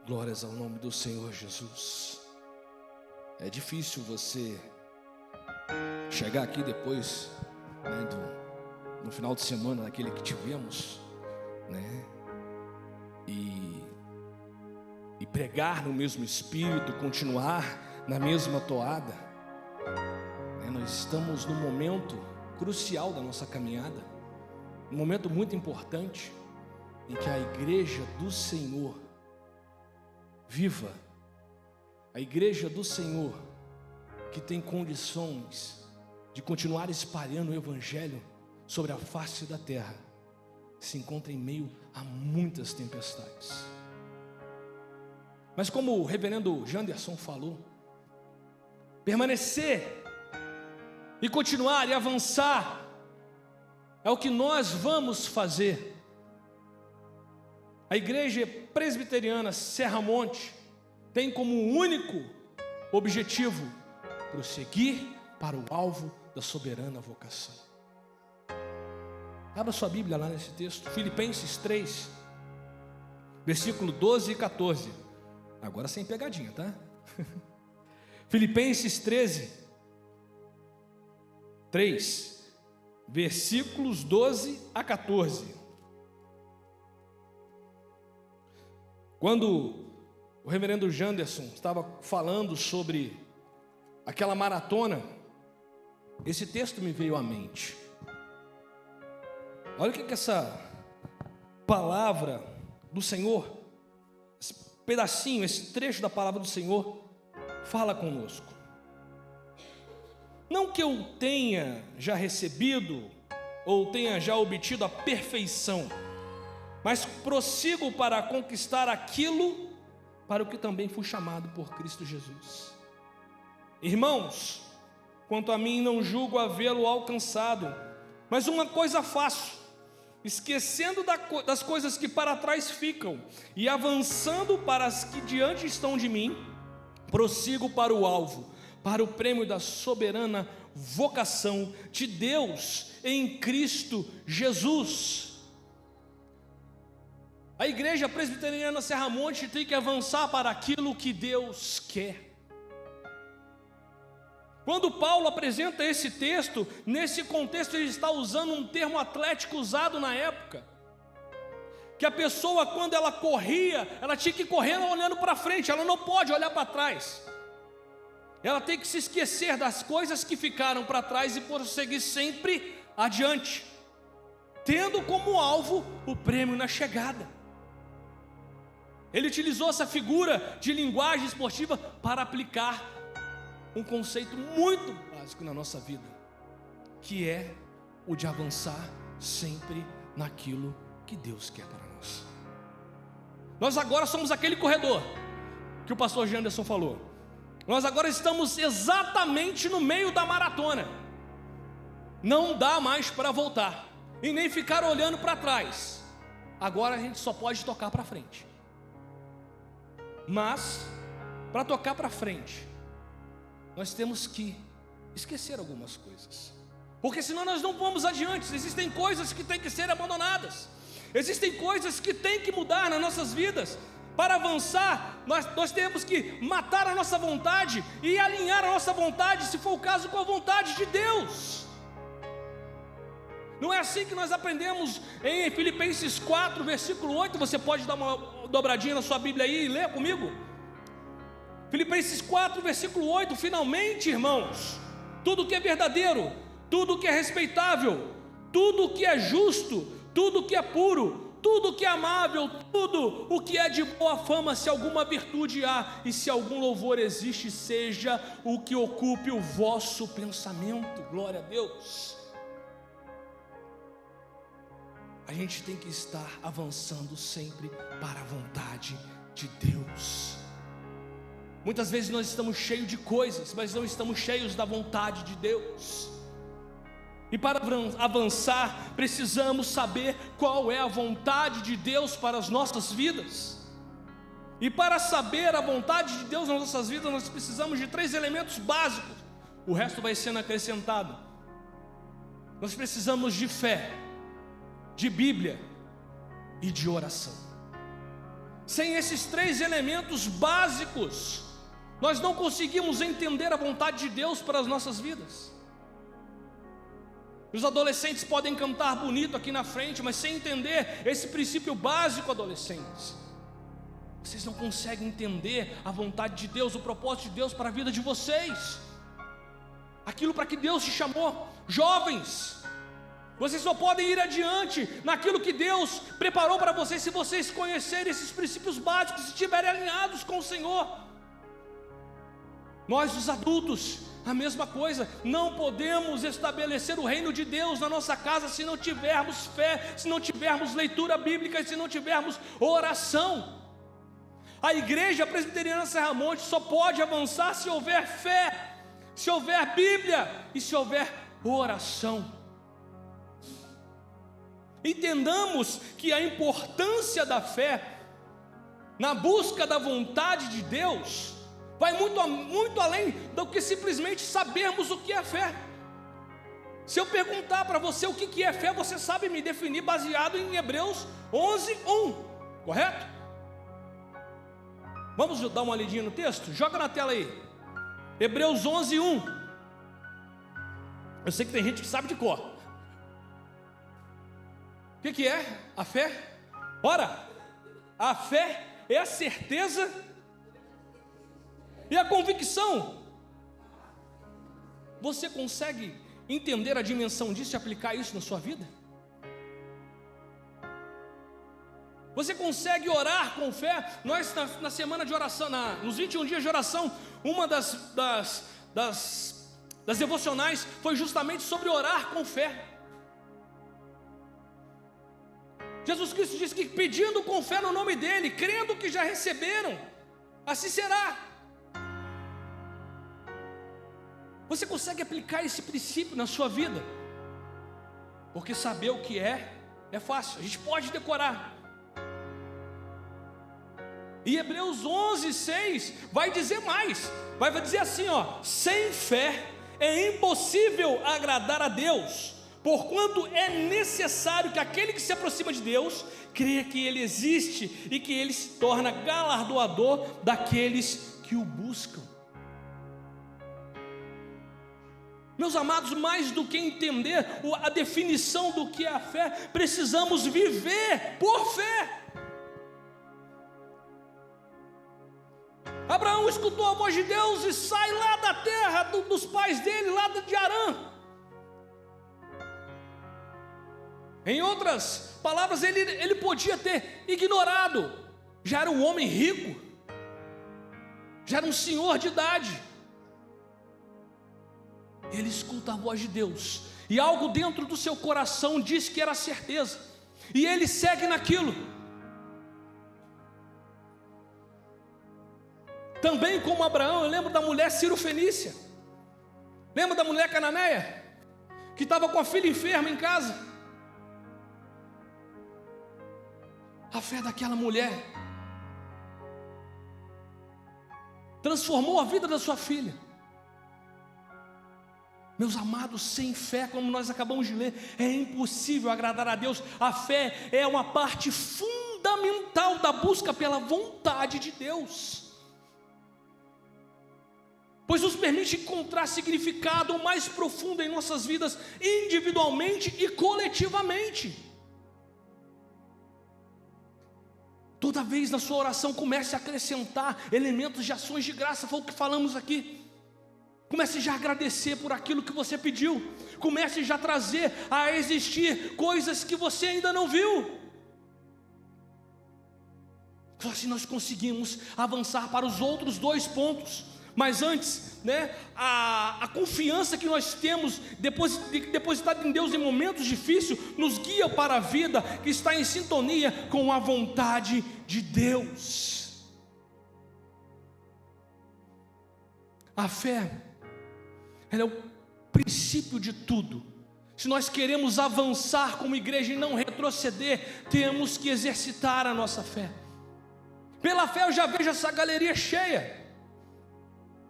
Glórias ao nome do Senhor Jesus. É difícil você chegar aqui depois, no final de semana, naquele que tivemos, e pregar no mesmo espírito, continuar na mesma toada. Nós estamos num momento crucial da nossa caminhada, um momento muito importante, em que a igreja do Senhor viva, a igreja do Senhor que tem condições de continuar espalhando o evangelho sobre a face da terra, se encontra em meio a muitas tempestades. Mas como o reverendo Janderson falou, permanecer e continuar e avançar é o que nós vamos fazer. A igreja presbiteriana Serra Monte tem como único objetivo prosseguir para o alvo da soberana vocação. Abra sua Bíblia lá nesse texto, Filipenses 3, versículo 12 e 14. Agora sem pegadinha, tá? Filipenses 3, versículos 12 a 14. Quando o reverendo Janderson estava falando sobre aquela maratona, esse texto me veio à mente. Olha o que essa palavra do Senhor, esse pedacinho, esse trecho da palavra do Senhor fala conosco. Não que eu tenha já recebido ou tenha já obtido a perfeição, mas prossigo para conquistar aquilo para o que também fui chamado por Cristo Jesus. Irmãos, quanto a mim, não julgo havê-lo alcançado, mas uma coisa faço, esquecendo das coisas que para trás ficam e avançando para as que diante estão de mim, prossigo para o alvo, para o prêmio da soberana vocação de Deus em Cristo Jesus. A igreja presbiteriana Serra Monte tem que avançar para aquilo que Deus quer. Quando Paulo apresenta esse texto, nesse contexto ele está usando um termo atlético usado na época, que a pessoa, quando ela corria, ela tinha que correr olhando para frente, ela não pode olhar para trás. Ela tem que se esquecer das coisas que ficaram para trás e prosseguir sempre adiante, tendo como alvo o prêmio na chegada. Ele utilizou essa figura de linguagem esportiva para aplicar um conceito muito básico na nossa vida, que é o de avançar sempre naquilo que Deus quer para nós. Nós agora somos aquele corredor que o pastor Janderson falou. Nós agora estamos exatamente no meio da maratona. Não dá mais para voltar e nem ficar olhando para trás. Agora a gente só pode tocar para frente. Mas para tocar para frente, nós temos que esquecer algumas coisas, porque senão nós não vamos adiante. Existem coisas que têm que ser abandonadas, existem coisas que têm que mudar nas nossas vidas. Para avançar, nós temos que matar a nossa vontade e alinhar a nossa vontade, se for o caso, com a vontade de Deus. Não é assim que nós aprendemos em Filipenses 4, versículo 8. Você pode dar uma dobradinha na sua Bíblia aí e ler comigo? Filipenses 4, versículo 8. Finalmente, irmãos, tudo que é verdadeiro, tudo que é respeitável, tudo que é justo, tudo que é puro, tudo que é amável, tudo o que é de boa fama, se alguma virtude há e se algum louvor existe, seja o que ocupe o vosso pensamento. Glória a Deus. A gente tem que estar avançando sempre para a vontade de Deus. Muitas vezes nós estamos cheios de coisas, mas não estamos cheios da vontade de Deus. E para avançar, precisamos saber qual é a vontade de Deus para as nossas vidas. E para saber a vontade de Deus nas nossas vidas, nós precisamos de 3 elementos básicos. O resto vai sendo acrescentado. Nós precisamos de fé, de Bíblia e de oração. Sem esses 3 elementos básicos, nós não conseguimos entender a vontade de Deus para as nossas vidas. Os adolescentes podem cantar bonito aqui na frente, mas sem entender esse princípio básico, adolescentes, vocês não conseguem entender a vontade de Deus, o propósito de Deus para a vida de vocês, aquilo para que Deus te chamou. Jovens, vocês só podem ir adiante naquilo que Deus preparou para vocês se vocês conhecerem esses princípios básicos, se estiverem alinhados com o Senhor. Nós, os adultos, a mesma coisa. Não podemos estabelecer o reino de Deus na nossa casa se não tivermos fé, se não tivermos leitura bíblica, se não tivermos oração. A igreja presbiteriana Serra Monte só pode avançar se houver fé, se houver Bíblia e se houver oração. Entendamos que a importância da fé na busca da vontade de Deus vai muito além do que simplesmente sabermos o que é fé. Se eu perguntar para você o que é fé, você sabe me definir baseado em Hebreus 11:1, correto? Vamos dar uma olhadinha no texto? Joga na tela aí, Hebreus 11:1. Eu sei que tem gente que sabe de cor. O que é a fé? Ora, a fé é a certeza e a convicção. Você consegue entender a dimensão disso e aplicar isso na sua vida? Você consegue orar com fé? Nós na semana de oração, nos 21 dias de oração, uma das devocionais foi justamente sobre orar com fé. Jesus Cristo disse que pedindo com fé no nome dEle, crendo que já receberam, assim será. Você consegue aplicar esse princípio na sua vida? Porque saber o que é fácil, a gente pode decorar. E Hebreus 11:6 vai dizer mais, vai dizer assim, sem fé é impossível agradar a Deus, porquanto é necessário que aquele que se aproxima de Deus creia que Ele existe e que Ele se torna galardoador daqueles que o buscam. Meus amados, mais do que entender a definição do que é a fé, precisamos viver por fé. Abraão escutou a voz de Deus e sai lá da terra dos pais dele, lá de Harã. Em outras palavras, ele podia ter ignorado. Já era um homem rico, já era um senhor de idade. Ele escuta a voz de Deus, e algo dentro do seu coração diz que era certeza, e ele segue naquilo. Também como Abraão, eu lembro da mulher Ciro-fenícia. Lembra da mulher cananeia? Que estava com a filha enferma em casa. A fé daquela mulher transformou a vida da sua filha. Meus amados, sem fé, como nós acabamos de ler, é impossível agradar a Deus. A fé é uma parte fundamental da busca pela vontade de Deus, pois nos permite encontrar significado mais profundo em nossas vidas, individualmente e coletivamente. Toda vez na sua oração, comece a acrescentar elementos de ações de graça, foi o que falamos aqui. Comece já a agradecer por aquilo que você pediu. Comece já a trazer a existir coisas que você ainda não viu. Só assim nós conseguimos avançar para os outros 2 pontos. Mas antes, a confiança que nós temos depositada em Deus em momentos difíceis nos guia para a vida que está em sintonia com a vontade de Deus. A fé, ela é o princípio de tudo. Se nós queremos avançar como igreja e não retroceder, temos que exercitar a nossa fé. Pela fé eu já vejo essa galeria cheia.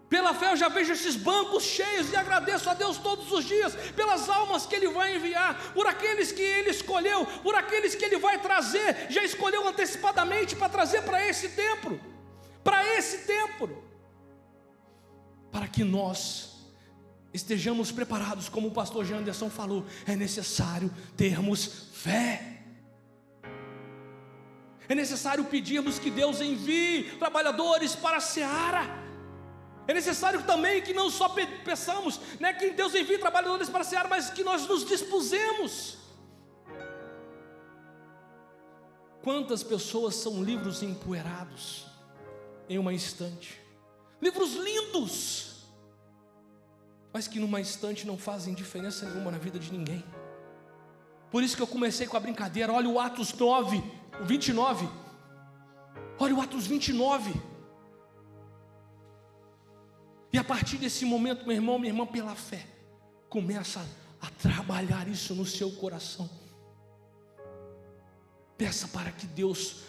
Pela fé eu já vejo esses bancos cheios e agradeço a Deus todos os dias pelas almas que Ele vai enviar, por aqueles que Ele escolheu, por aqueles que Ele vai trazer, já escolheu antecipadamente para trazer para esse templo, para que nós estejamos preparados, como o pastor Jean Anderson falou, é necessário termos fé. É necessário pedirmos que Deus envie trabalhadores para a seara. É necessário também que não só peçamos, que Deus envie trabalhadores para a seara, mas que nós nos dispusemos. Quantas pessoas são livros empoeirados em uma estante, livros lindos, mas que numa estante não fazem diferença nenhuma na vida de ninguém. Por isso que eu comecei com a brincadeira. Olha o Atos 9, o 29. Olha o Atos 29. E a partir desse momento, meu irmão, minha irmã, pela fé, começa a trabalhar isso no seu coração. Peça para que Deus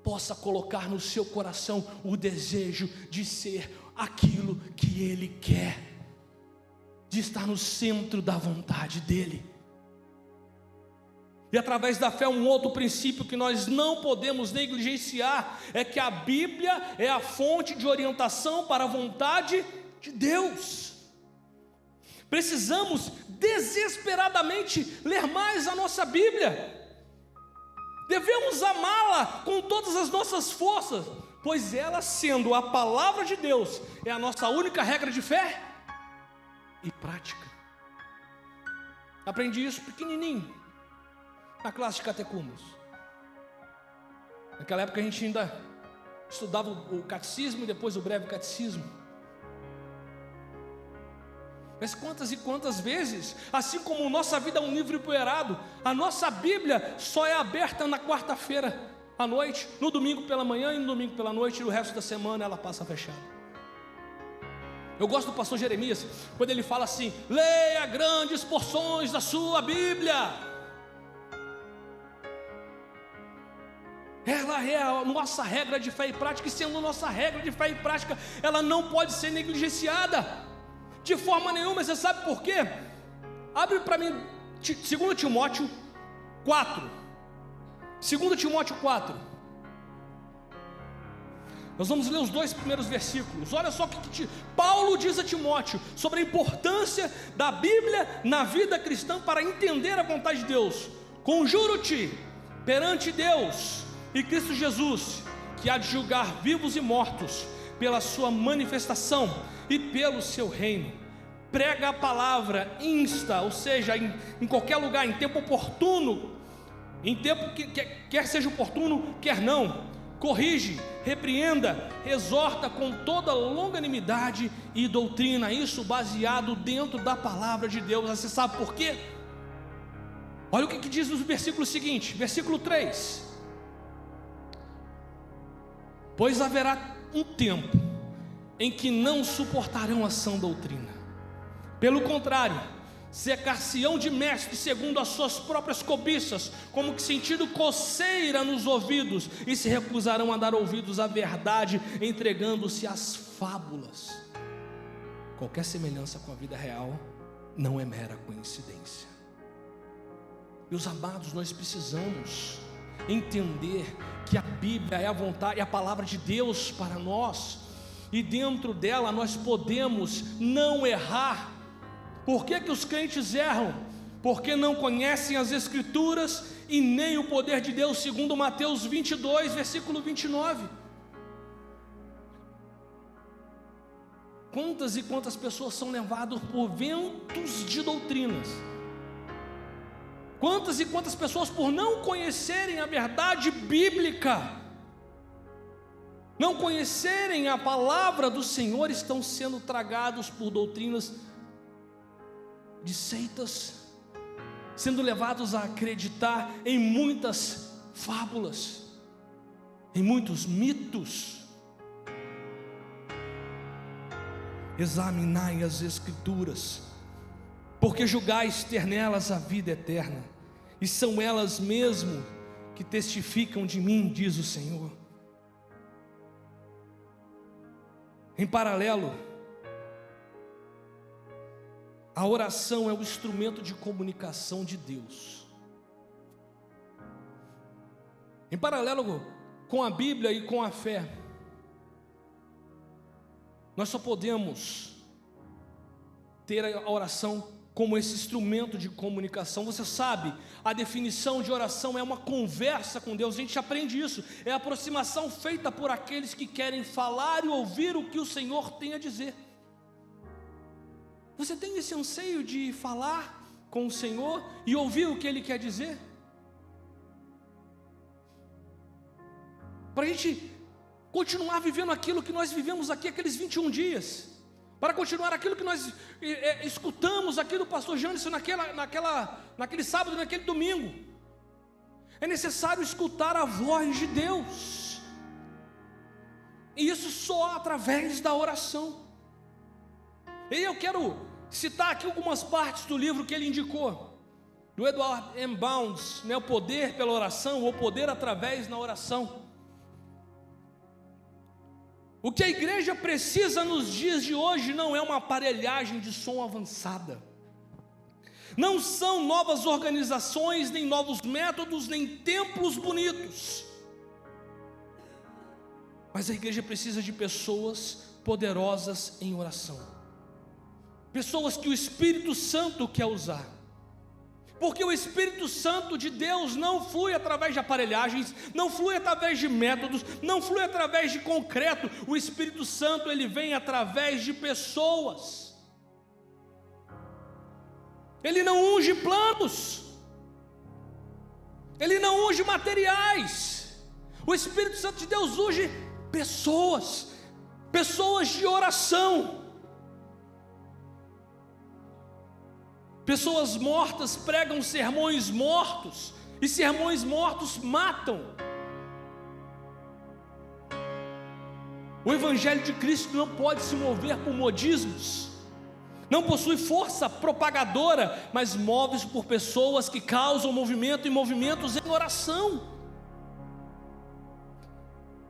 possa colocar no seu coração o desejo de ser aquilo que Ele quer, de estar no centro da vontade dEle. E através da fé, um outro princípio que nós não podemos negligenciar é que a Bíblia é a fonte de orientação para a vontade de Deus. Precisamos desesperadamente ler mais a nossa Bíblia. Devemos amá-la com todas as nossas forças, pois ela, sendo a palavra de Deus, é a nossa única regra de fé e prática. Aprendi isso pequenininho na classe de catecúmenos. Naquela época a gente ainda estudava o catecismo e depois o breve catecismo. Mas quantas e quantas vezes, assim como nossa vida é um livro empoeirado, a nossa Bíblia só é aberta na quarta-feira à noite, no domingo pela manhã e no domingo pela noite, e o resto da semana ela passa fechada. Eu gosto do pastor Jeremias, quando ele fala assim: leia grandes porções da sua Bíblia. Ela é a nossa regra de fé e prática, e sendo nossa regra de fé e prática, ela não pode ser negligenciada de forma nenhuma. Você sabe por quê? Abre para mim 2 Timóteo 4. 2 Timóteo 4. Nós vamos ler os 2 primeiros versículos. Olha só o que Paulo diz a Timóteo sobre a importância da Bíblia na vida cristã para entender a vontade de Deus. Conjuro-te perante Deus e Cristo Jesus, que há de julgar vivos e mortos pela sua manifestação e pelo seu reino. Prega a palavra, insta, ou seja, em qualquer lugar, em tempo oportuno, em tempo que quer seja oportuno, quer não, corrige, repreenda, exorta com toda longanimidade e doutrina, isso baseado dentro da palavra de Deus. Você sabe por quê? Olha o que diz no versículo seguinte, versículo 3: pois haverá um tempo em que não suportarão a sã doutrina, pelo contrário, cercar-se-ão de mestres segundo as suas próprias cobiças, como que sentindo coceira nos ouvidos, e se recusarão a dar ouvidos à verdade, entregando-se às fábulas. Qualquer semelhança com a vida real não é mera coincidência. Meus amados, nós precisamos entender que a Bíblia é a vontade, é a palavra de Deus para nós, e dentro dela nós podemos não errar. Por que os crentes erram? Porque não conhecem as Escrituras e nem o poder de Deus, segundo Mateus 22, versículo 29. Quantas e quantas pessoas são levadas por ventos de doutrinas? Quantas e quantas pessoas, por não conhecerem a verdade bíblica, não conhecerem a palavra do Senhor, estão sendo tragados por doutrinas de seitas, sendo levados a acreditar em muitas fábulas, em muitos mitos. Examinai as Escrituras, porque julgais ter nelas a vida eterna, e são elas mesmo que testificam de mim, diz o Senhor. Em paralelo, A oração é o instrumento de comunicação de Deus. Em paralelo com a Bíblia e com a fé, nós só podemos ter a oração como esse instrumento de comunicação. Você sabe, a definição de oração é uma conversa com Deus. A gente aprende isso, é a aproximação feita por aqueles que querem falar e ouvir o que o Senhor tem a dizer. Você tem esse anseio de falar com o Senhor e ouvir o que Ele quer dizer? Para a gente continuar vivendo aquilo que nós vivemos aqui, aqueles 21 dias, para continuar aquilo que nós escutamos aqui do pastor Jânison naquele sábado, naquele domingo, é necessário escutar a voz de Deus, e isso só através da oração. E eu quero citar aqui algumas partes do livro que ele indicou, do Edward M. Bounds, O Poder pela Oração, ou Poder através da Oração. O que a igreja precisa nos dias de hoje não é uma aparelhagem de som avançada, não são novas organizações, nem novos métodos, nem templos bonitos, mas a igreja precisa de pessoas poderosas em oração, pessoas que o Espírito Santo quer usar, porque o Espírito Santo de Deus não flui através de aparelhagens, não flui através de métodos, não flui através de concreto. O Espírito Santo, ele vem através de pessoas. Ele não unge planos, ele não unge materiais. O Espírito Santo de Deus unge pessoas, pessoas de oração. Pessoas mortas pregam sermões mortos, e sermões mortos matam. O Evangelho de Cristo não pode se mover por modismos, não possui força propagadora, mas move-se por pessoas que causam movimento e movimentos em oração.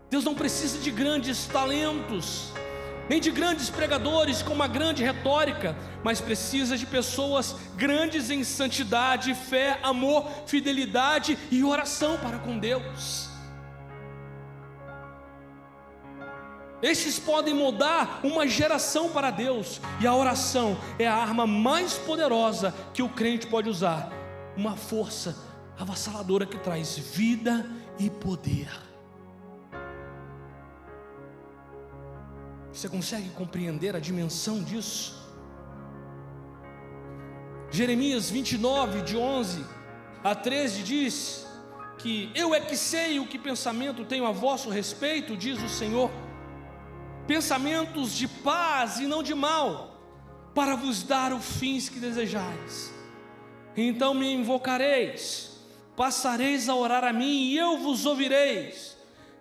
Deus não precisa de grandes talentos, nem de grandes pregadores com uma grande retórica, mas precisa de pessoas grandes em santidade, fé, amor, fidelidade e oração para com Deus. Estes podem moldar uma geração para Deus, e a oração é a arma mais poderosa que o crente pode usar, uma força avassaladora que traz vida e poder. Você consegue compreender a dimensão disso? Jeremias 29, de 11 a 13 diz que eu é que sei o que pensamento tenho a vosso respeito, diz o Senhor, pensamentos de paz e não de mal, para vos dar o fins que desejais. Então me invocareis, passareis a orar a mim e eu vos ouvireis.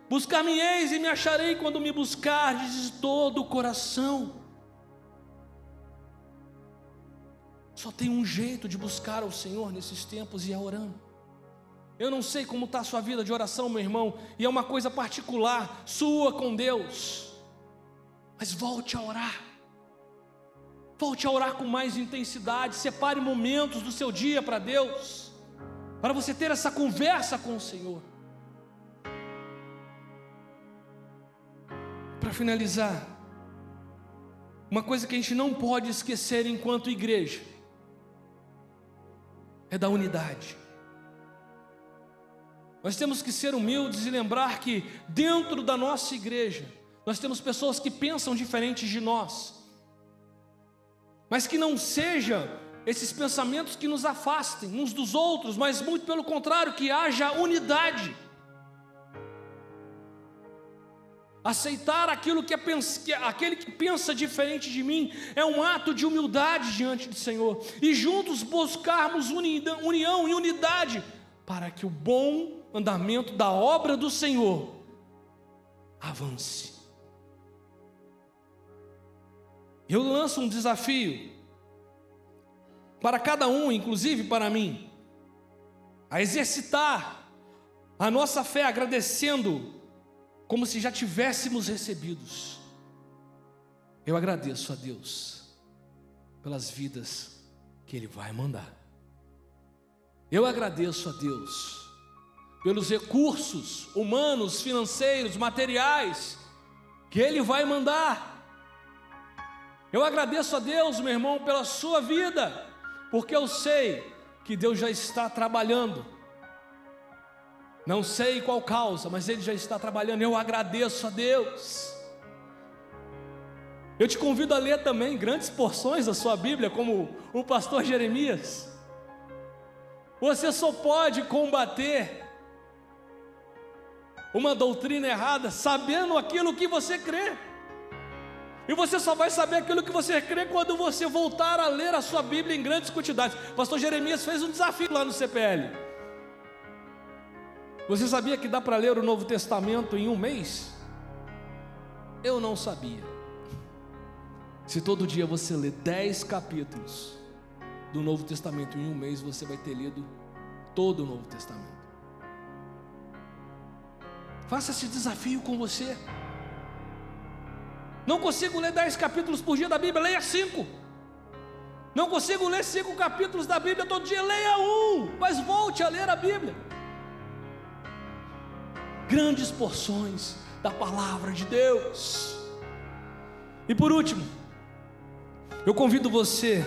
Buscar-me-eis e me acharei quando me buscardes de todo o coração. Só tem um jeito de buscar ao Senhor nesses tempos, e é orando. Eu não sei como está a sua vida de oração, meu irmão, e é uma coisa particular, sua com Deus, mas volte a orar. Volte a orar com mais intensidade. Separe momentos do seu dia para Deus, para você ter essa conversa com o Senhor. Para finalizar, uma coisa que a gente não pode esquecer enquanto igreja é da unidade. Nós temos que ser humildes e lembrar que dentro da nossa igreja nós temos pessoas que pensam diferentes de nós, mas que não sejam esses pensamentos que nos afastem uns dos outros, mas muito pelo contrário, que haja unidade. Aceitar aquilo aquele que pensa diferente de mim é um ato de humildade diante do Senhor, e juntos buscarmos união e unidade para que o bom andamento da obra do Senhor avance. Eu lanço um desafio para cada um, inclusive para mim, a exercitar a nossa fé agradecendo como se já tivéssemos recebidos. Eu agradeço a Deus pelas vidas que Ele vai mandar. Eu agradeço a Deus pelos recursos humanos, financeiros, materiais que Ele vai mandar. Eu agradeço a Deus, meu irmão, pela sua vida, porque eu sei que Deus já está trabalhando. Não sei qual causa, mas Ele já está trabalhando. Eu agradeço a Deus. Eu te convido a ler também grandes porções da sua Bíblia, como o pastor Jeremias. Você só pode combater uma doutrina errada sabendo aquilo que você crê. E você só vai saber aquilo que você crê quando você voltar a ler a sua Bíblia em grandes quantidades. O pastor Jeremias fez um desafio lá no CPL. Você sabia que dá para ler o Novo Testamento em um mês? Eu não sabia. Se todo dia você ler 10 capítulos do Novo Testamento em um mês, você vai ter lido todo o Novo Testamento. Faça esse desafio com você. Não consigo ler 10 capítulos por dia da Bíblia, leia 5. Não consigo ler 5 capítulos da Bíblia todo dia, leia 1, mas volte a ler a Bíblia. Grandes porções da palavra de Deus. E por último, eu convido você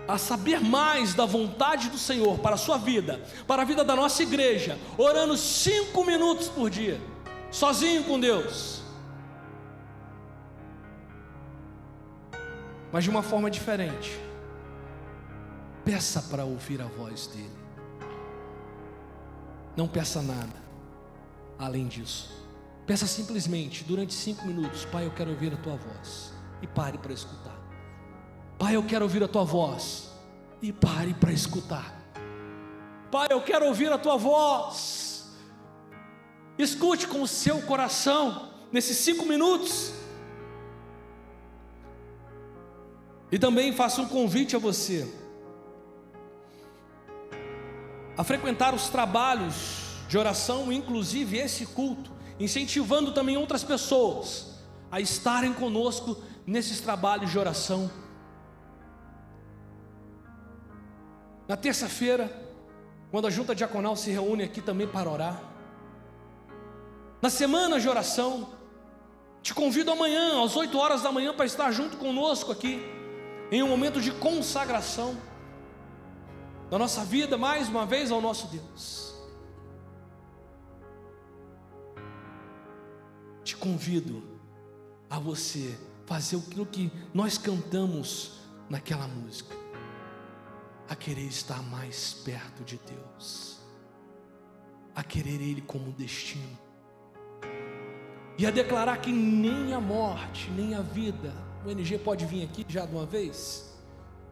a saber mais da vontade do Senhor para a sua vida, para a vida da nossa igreja, orando 5 minutos por dia, sozinho com Deus, mas de uma forma diferente. Peça para ouvir a voz dEle. Não peça nada além disso. Peça simplesmente durante 5 minutos: Pai, eu quero ouvir a Tua voz. E pare para escutar. Pai, eu quero ouvir a Tua voz. E pare para escutar. Pai, eu quero ouvir a Tua voz. Escute com o seu coração nesses 5 minutos. E também faço um convite a você a frequentar os trabalhos de oração, inclusive esse culto, incentivando também outras pessoas a estarem conosco nesses trabalhos de oração. Na terça-feira, quando a junta diaconal se reúne aqui também para orar, na semana de oração, te convido amanhã às 8 horas da manhã para estar junto conosco aqui, em um momento de consagração da nossa vida, mais uma vez, ao nosso Deus. Te convido a você fazer aquilo que nós cantamos naquela música, a querer estar mais perto de Deus, a querer Ele como destino, e a declarar que nem a morte, nem a vida, o NG pode vir aqui já de uma vez,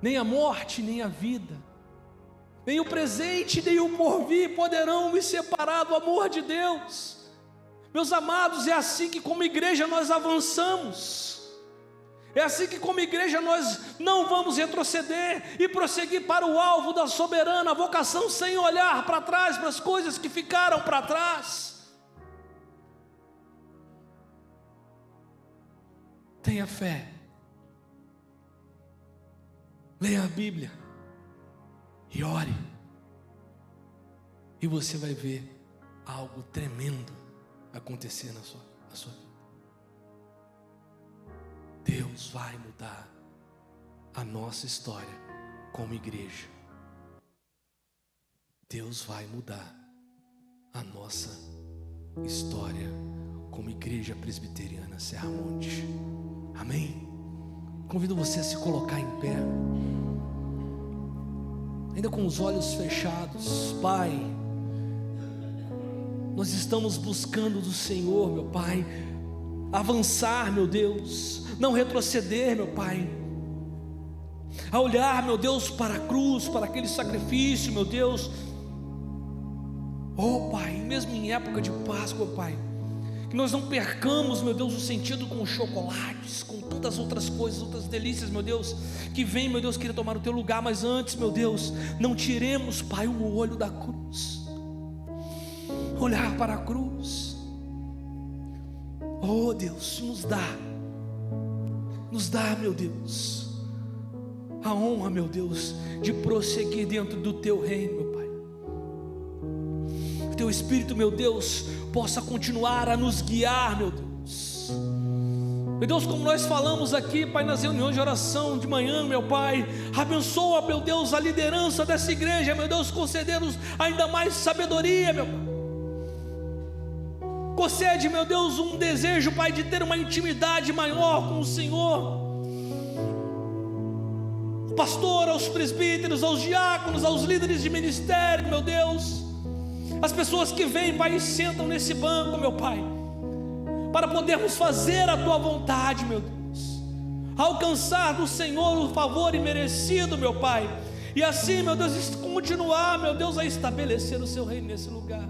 nem a morte, nem a vida, nem o presente, nem o porvir poderão me separar do amor de Deus. Meus amados, é assim que como igreja nós avançamos, é assim que como igreja nós não vamos retroceder e prosseguir para o alvo da soberana vocação, sem olhar para trás, para as coisas que ficaram para trás. Tenha fé, leia a Bíblia e ore, e você vai ver algo tremendo acontecer na sua vida. Deus vai mudar a nossa história como igreja. Deus vai mudar a nossa história como igreja presbiteriana Serra Monte. Amém? Convido você a se colocar em pé, ainda com os olhos fechados. Pai, nós estamos buscando do Senhor, meu Pai, avançar, meu Deus, não retroceder, meu Pai, a olhar, meu Deus, para a cruz, para aquele sacrifício, meu Deus. Oh Pai, mesmo em época de Páscoa, Pai, que nós não percamos, meu Deus, o sentido com os chocolates, com todas as outras coisas, outras delícias, meu Deus, que vem, meu Deus, querer tomar o Teu lugar. Mas antes, meu Deus, não tiremos, Pai, o olho da cruz, olhar para a cruz. Oh Deus, nos dá, meu Deus, a honra, meu Deus, de prosseguir dentro do Teu reino, meu Pai. Que Teu Espírito, meu Deus, possa continuar a nos guiar, meu Deus. Meu Deus, como nós falamos aqui, Pai, nas reuniões de oração de manhã, meu Pai, abençoa, meu Deus, a liderança dessa igreja, meu Deus, conceder-nos ainda mais sabedoria, meu Pai. Concede, meu Deus, um desejo, Pai, de ter uma intimidade maior com o Senhor. O pastor, aos presbíteros, aos diáconos, aos líderes de ministério, meu Deus, as pessoas que vêm, Pai, e sentam nesse banco, meu Pai, para podermos fazer a Tua vontade, meu Deus, alcançar do Senhor o favor imerecido, meu Pai, e assim, meu Deus, continuar, meu Deus, a estabelecer o Seu reino nesse lugar.